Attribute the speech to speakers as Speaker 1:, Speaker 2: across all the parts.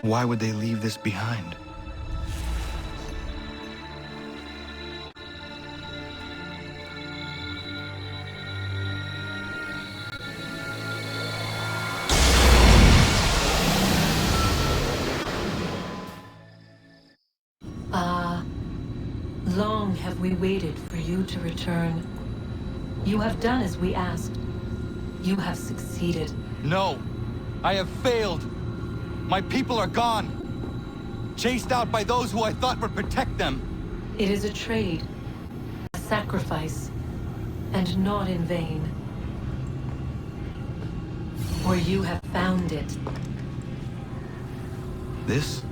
Speaker 1: Why would they leave this behind?
Speaker 2: Long have we waited for you to return. You have done as we asked. You have succeeded.
Speaker 1: No! I have failed! My people are gone! Chased out by those who I thought would protect them!
Speaker 2: It is a trade, a sacrifice, and not in vain. For you have found it.
Speaker 1: This?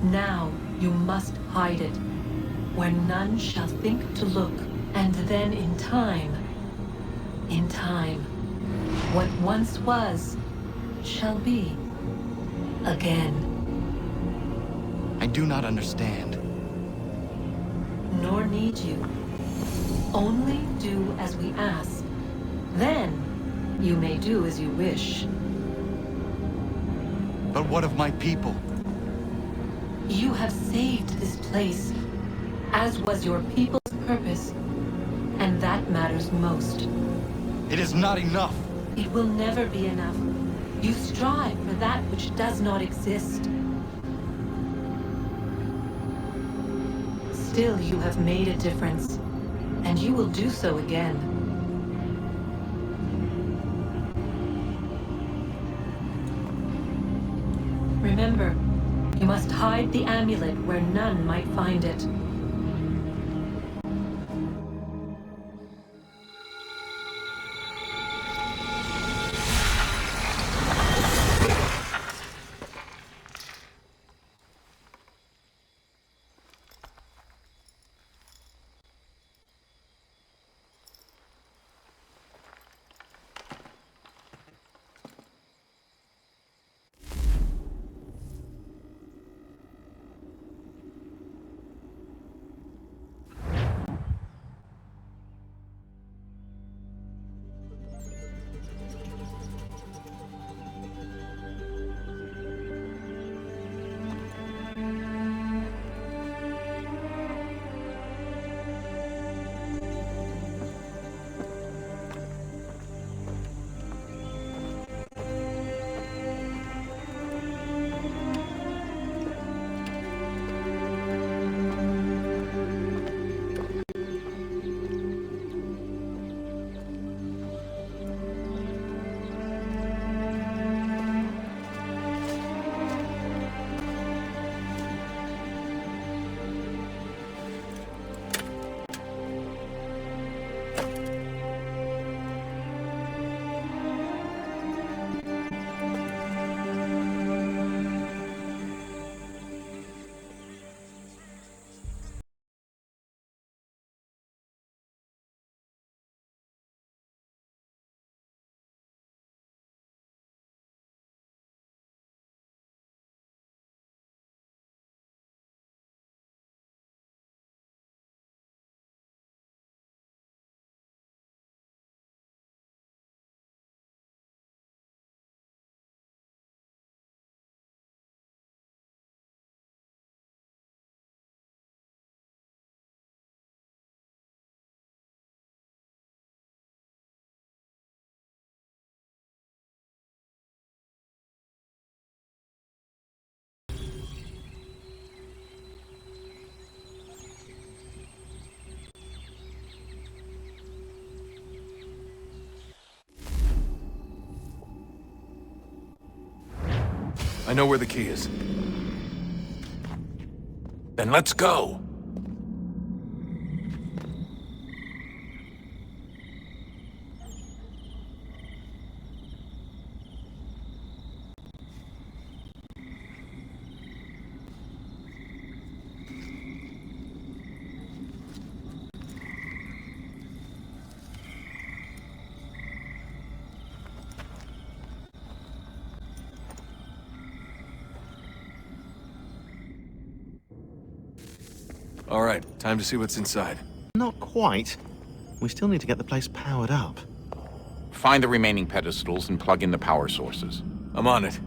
Speaker 2: Now you must hide it, where none shall think to look, and then in time, what once was, shall be, again.
Speaker 1: I do not understand.
Speaker 2: Nor need you. Only do as we ask. Then, you may do as you wish.
Speaker 1: But what of my people?
Speaker 2: You have saved this place, as was your people's purpose, and that matters most.
Speaker 1: It is not enough!
Speaker 2: It will never be enough. You strive for that which does not exist. Still, you have made a difference, and you will do so again. Remember, you must hide the amulet where none might find it.
Speaker 3: I know where the key is. Then let's go! All right, time to see what's inside.
Speaker 4: Not quite. We still need to get the place powered up.
Speaker 5: Find the remaining pedestals and plug in the power sources.
Speaker 3: I'm on it.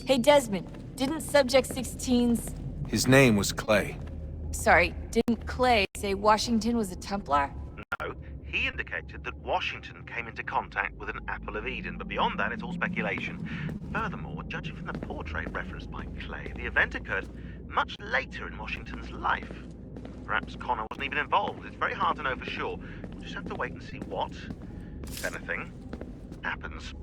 Speaker 6: Hey, Desmond, didn't Subject 16's...
Speaker 3: His name was Clay.
Speaker 6: Sorry, didn't Clay say Washington was a Templar?
Speaker 4: No, he indicated that Washington came into contact with an Apple of Eden, but beyond that, it's all speculation. Furthermore, judging from the portrait referenced by Clay, the event occurred much later in Washington's life. Perhaps Connor wasn't even involved. It's very hard to know for sure. We'll just have to wait and see what, if anything, happens.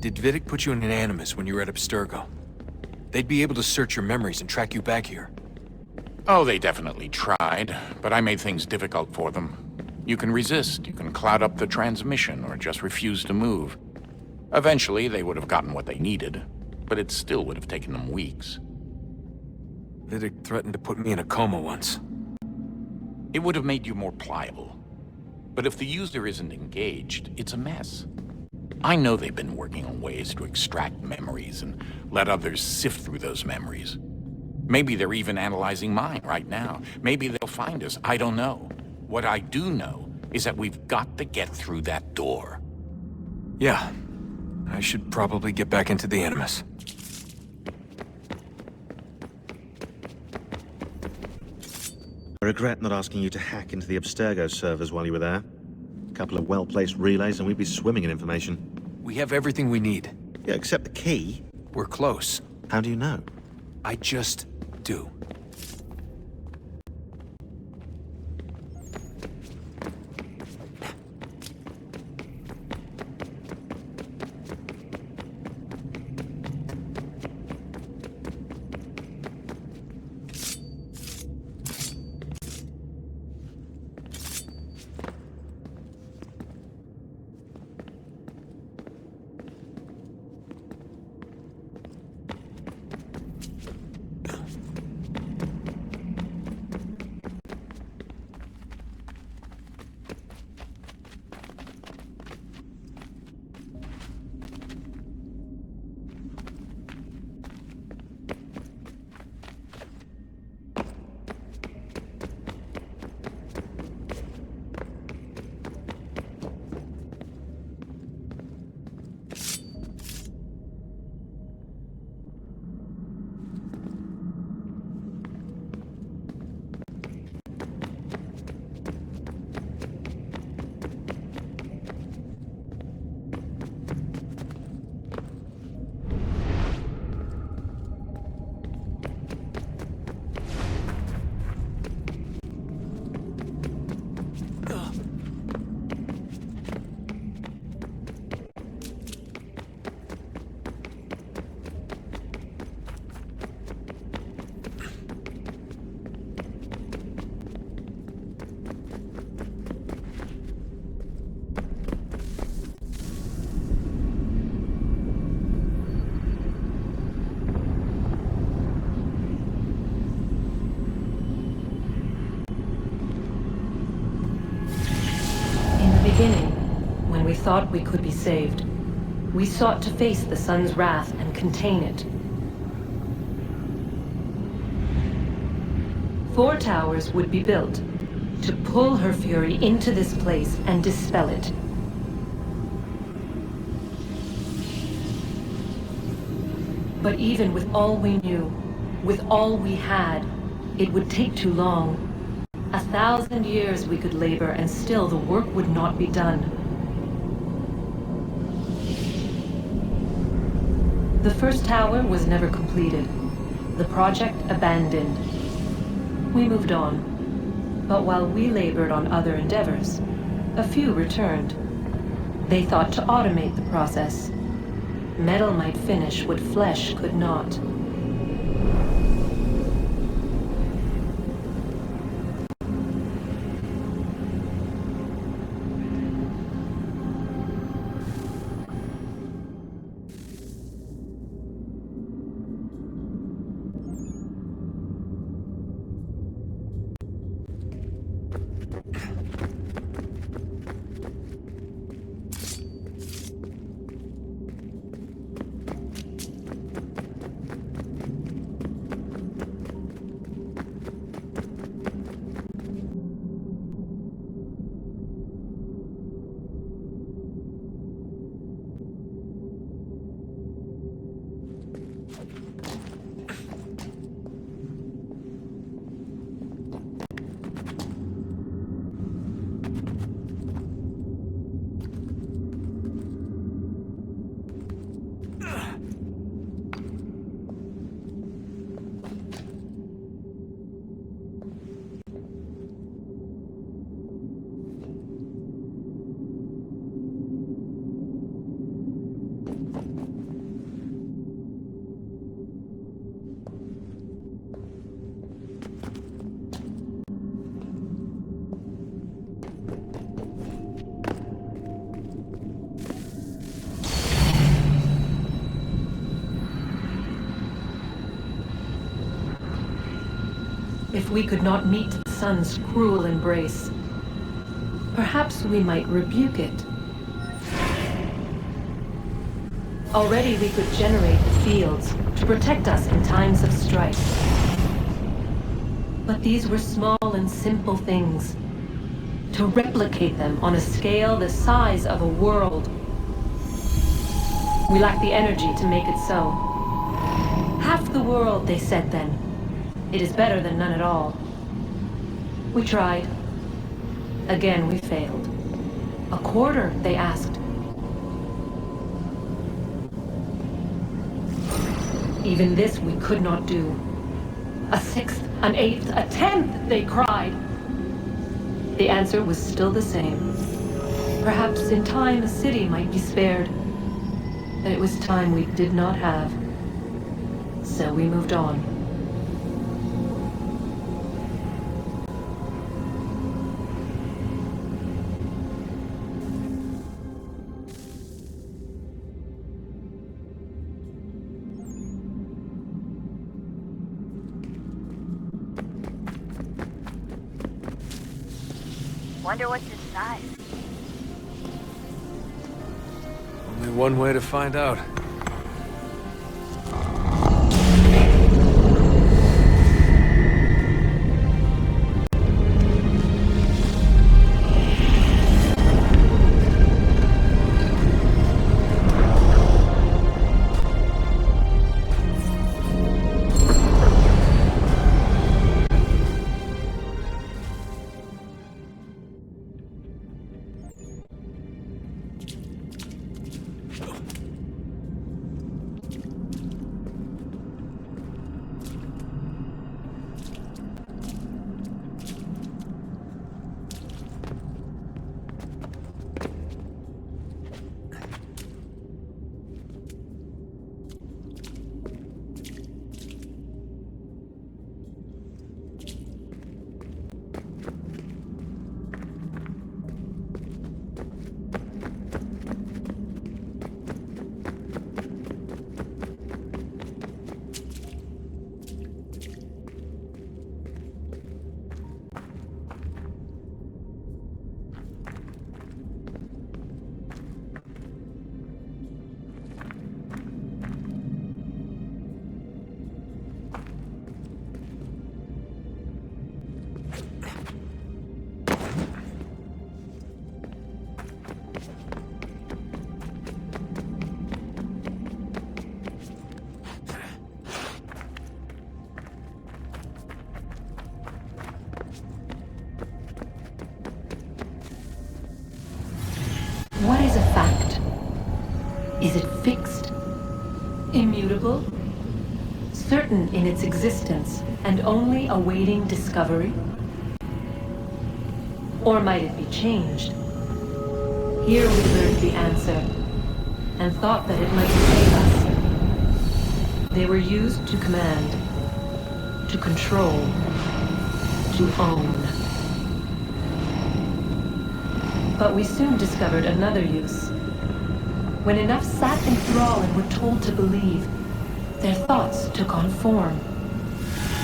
Speaker 3: Did Vidic put you in an animus when you were at Abstergo? They'd be able to search your memories and track you back here.
Speaker 5: Oh, they definitely tried, but I made things difficult for them. You can resist, you can cloud up the transmission, or just refuse to move. Eventually, they would have gotten what they needed, but it still would have taken them weeks.
Speaker 3: Vidic threatened to put me in a coma once.
Speaker 5: It would have made you more pliable. But if the user isn't engaged, it's a mess. I know they've been working on ways to extract memories and let others sift through those memories. Maybe they're even analyzing mine right now. Maybe they'll find us. I don't know. What I do know is that we've got to get through that door.
Speaker 3: Yeah. I should probably get back into the animus.
Speaker 4: I regret not asking you to hack into the Abstergo servers while you were there. A couple of well-placed relays and we'd be swimming in information.
Speaker 3: We have everything we need.
Speaker 4: Yeah, except the key.
Speaker 3: We're close.
Speaker 4: How do you know?
Speaker 3: I just do.
Speaker 2: When we thought we could be saved, We sought to face the sun's wrath and contain it. 4 towers would be built to pull her fury into this place and dispel it. But even with all we knew, with all we had, it would take too long. 1,000 years we could labor and still the work would not be done. The first tower was never completed. The project abandoned. We moved on. But while we labored on other endeavors, a few returned. They thought to automate the process. Metal might finish what flesh could not. If we could not meet the sun's cruel embrace, perhaps we might rebuke it. Already we could generate the fields to protect us in times of strife. But these were small and simple things. To replicate them on a scale the size of a world, we lacked the energy to make it so. Half the world, they said then. It is better than none at all. We tried. Again we failed. A quarter, they asked. Even this we could not do. A 1/6, an 1/8, a 1/10, they cried. The answer was still the same. Perhaps in time a city might be spared. But it was time we did not have. So we moved on.
Speaker 6: Wonder what's inside.
Speaker 3: Only one way to find out.
Speaker 2: Is it fixed? Immutable? Certain in its existence and only awaiting discovery? Or might it be changed? Here we learned the answer, and thought that it might save us. They were used to command, to control, to own. But we soon discovered another use. When enough sat in thrall and were told to believe, their thoughts took on form.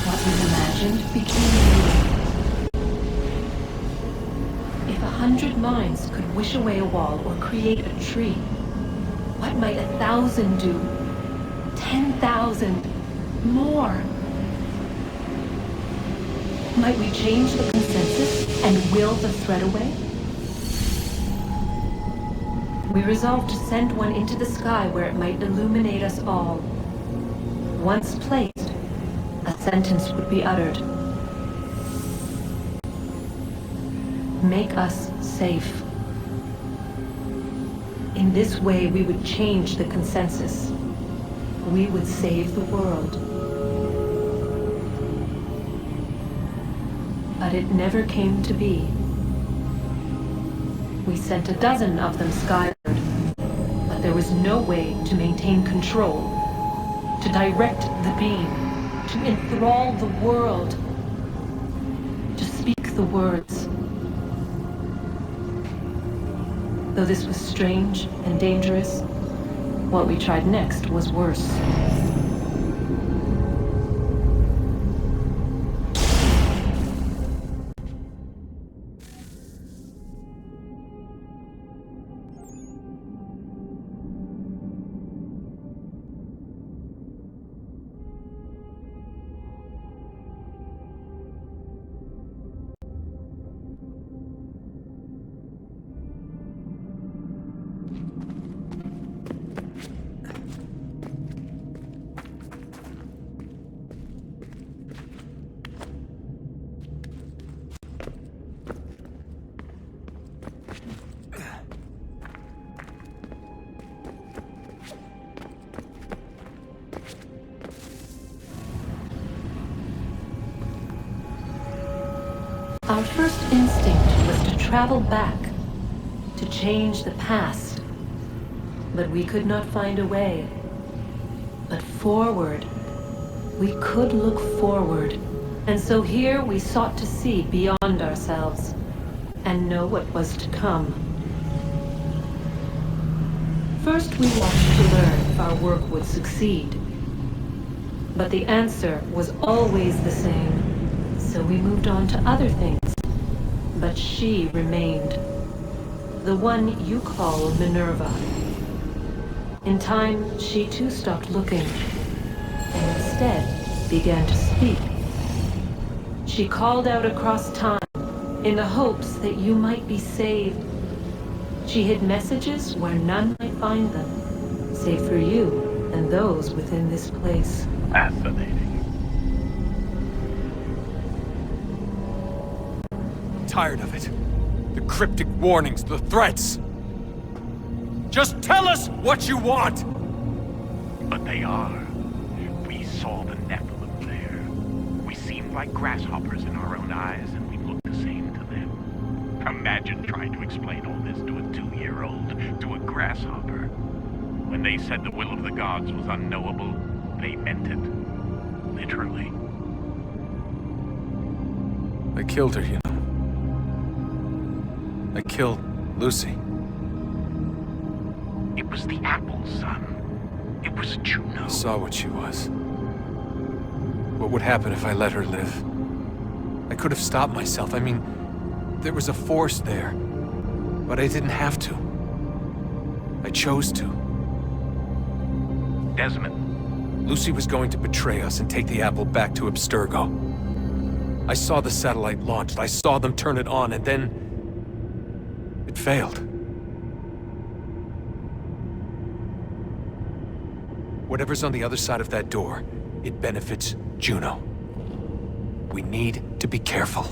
Speaker 2: What was imagined became real. If 100 minds could wish away a wall or create a tree, what might 1,000 do? 10,000? More? Might we change the consensus and will the thread away? We resolved to send one into the sky where it might illuminate us all. Once placed, a sentence would be uttered. Make us safe. In this way, we would change the consensus. We would save the world. But it never came to be. We sent a dozen of them skyward, but there was no way to maintain control, to direct the beam, to enthrall the world, to speak the words. Though this was strange and dangerous, what we tried next was worse. Our first instinct was to travel back, to change the past. But we could not find a way. But forward. We could look forward. And so here we sought to see beyond ourselves, and know what was to come. First we watched to learn if our work would succeed. But the answer was always the same. So we moved on to other things. But she remained. The one you call Minerva. In time, she too stopped looking, and instead began to speak. She called out across time, in the hopes that you might be saved. She hid messages where none might find them, save for you and those within this place.
Speaker 5: Fascinating.
Speaker 3: Tired of it. The cryptic warnings, the threats. Just tell us what you want!
Speaker 5: But they are. We saw the Nephilim there. We seemed like grasshoppers in our own eyes, and we looked the same to them. Imagine trying to explain all this to a 2-year-old, to a grasshopper. When they said the will of the gods was unknowable, they meant it. Literally.
Speaker 3: I killed her, you know. I killed Lucy.
Speaker 5: It was the apple, son. It was Juno.
Speaker 3: I saw what she was. What would happen if I let her live? I could have stopped myself. I mean, there was a force there. But I didn't have to. I chose to.
Speaker 5: Desmond.
Speaker 3: Lucy was going to betray us and take the apple back to Abstergo. I saw the satellite launched. I saw them turn it on, and then it failed. Whatever's on the other side of that door, it benefits Juno. We need to be careful.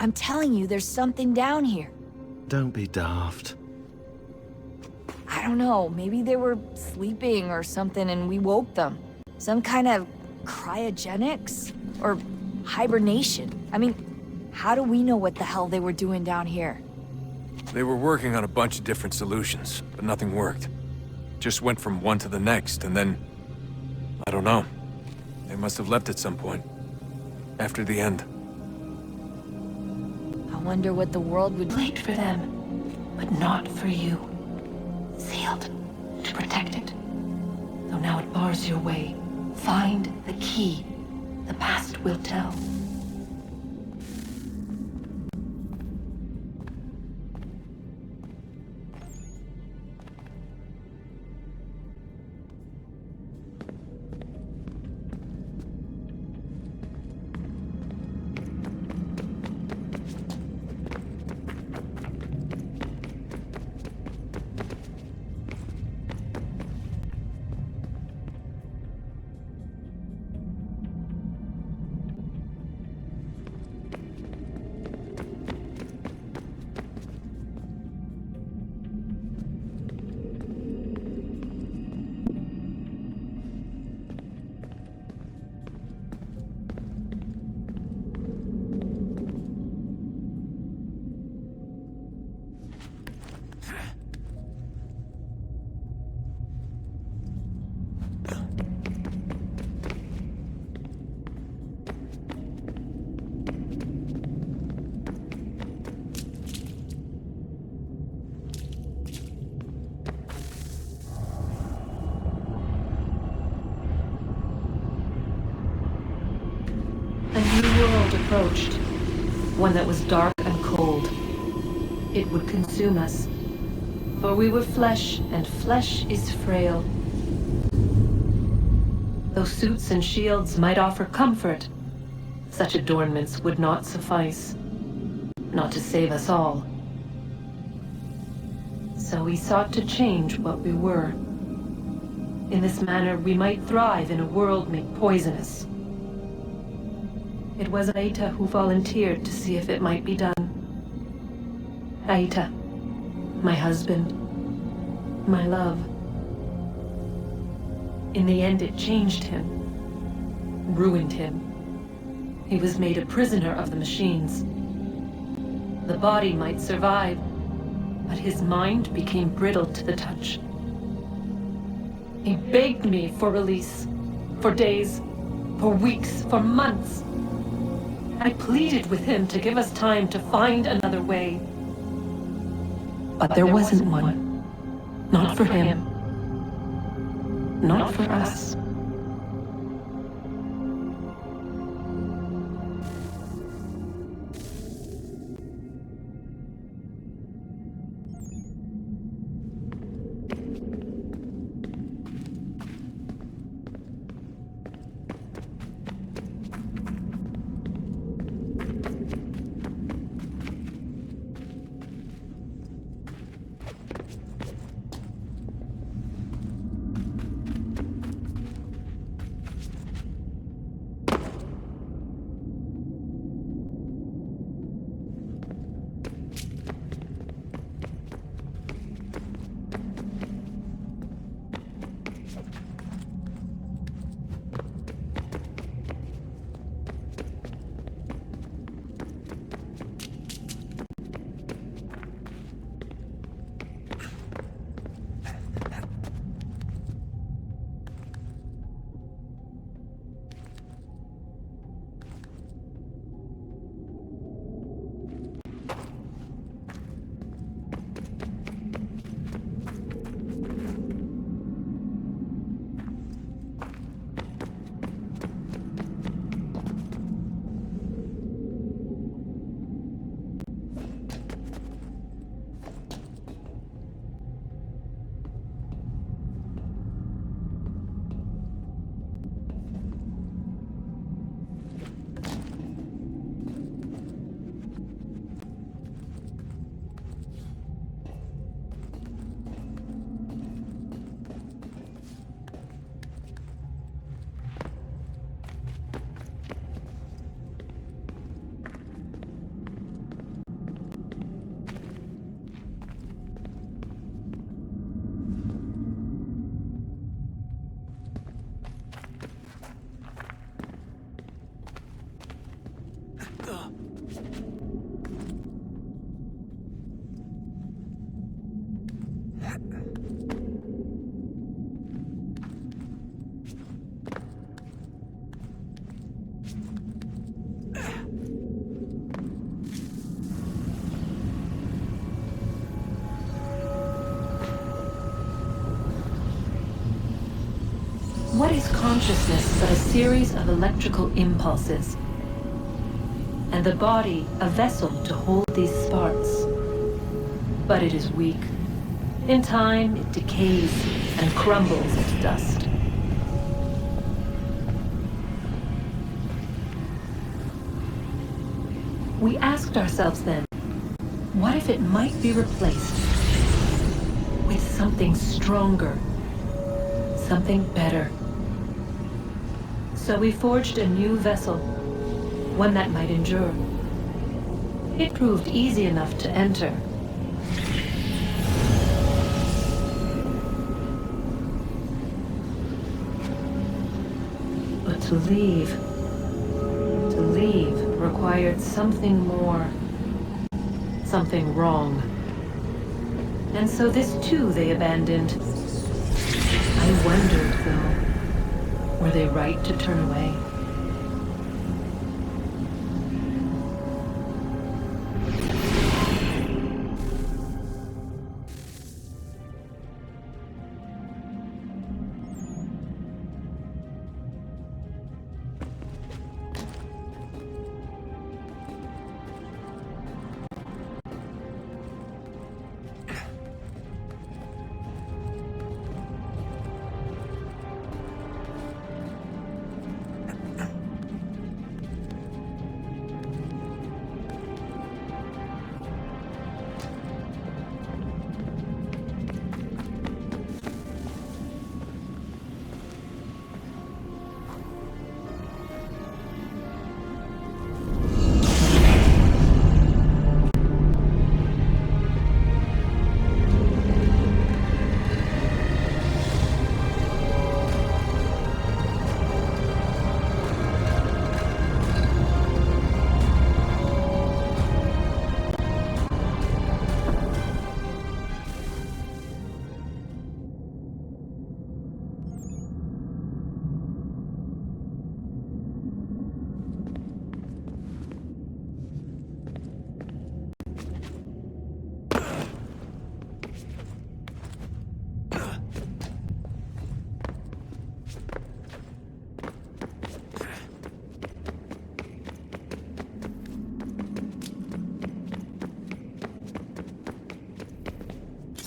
Speaker 6: I'm telling you, there's something down here.
Speaker 7: Don't be daft.
Speaker 6: I don't know, maybe they were sleeping or something and we woke them. Some kind of cryogenics? Or hibernation? I mean, how do we know what the hell they were doing down here?
Speaker 3: They were working on a bunch of different solutions, but nothing worked. Just went from one to the next, and then... I don't know. They must have left at some point. After the end.
Speaker 6: I wonder what the world would...
Speaker 2: Late for them, but not for you. Sealed to protect it. Though now it bars your way. Find the key. The past will tell. A new world approached, one that was dark and cold. It would consume us, for we were flesh, and flesh is frail. Though suits and shields might offer comfort, such adornments would not suffice, not to save us all. So we sought to change what we were. In this manner, we might thrive in a world made poisonous. It was Aita who volunteered to see if it might be done. Aita, my husband, my love. In the end, it changed him, ruined him. He was made a prisoner of the machines. The body might survive, but his mind became brittle to the touch. He begged me for release, for days, for weeks, for months. I pleaded with him to give us time to find another way. But there wasn't one. Not for him. Not for us. What is consciousness but a series of electrical impulses? And the body a vessel to hold these sparks. But it is weak. In time, it decays and crumbles into dust. We asked ourselves then, what if it might be replaced with something stronger, something better? So we forged a new vessel, one that might endure. It proved easy enough to enter. But to leave required something more, something wrong. And so this too they abandoned. I wondered, though, were they right to turn away?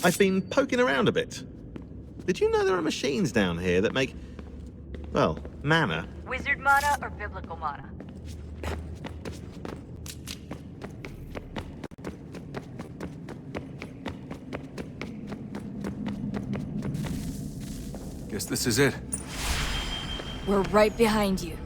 Speaker 7: I've been poking around a bit. Did you know there are machines down here that make, well, mana?
Speaker 8: Wizard mana or biblical mana?
Speaker 3: Guess this is it.
Speaker 6: We're right behind you.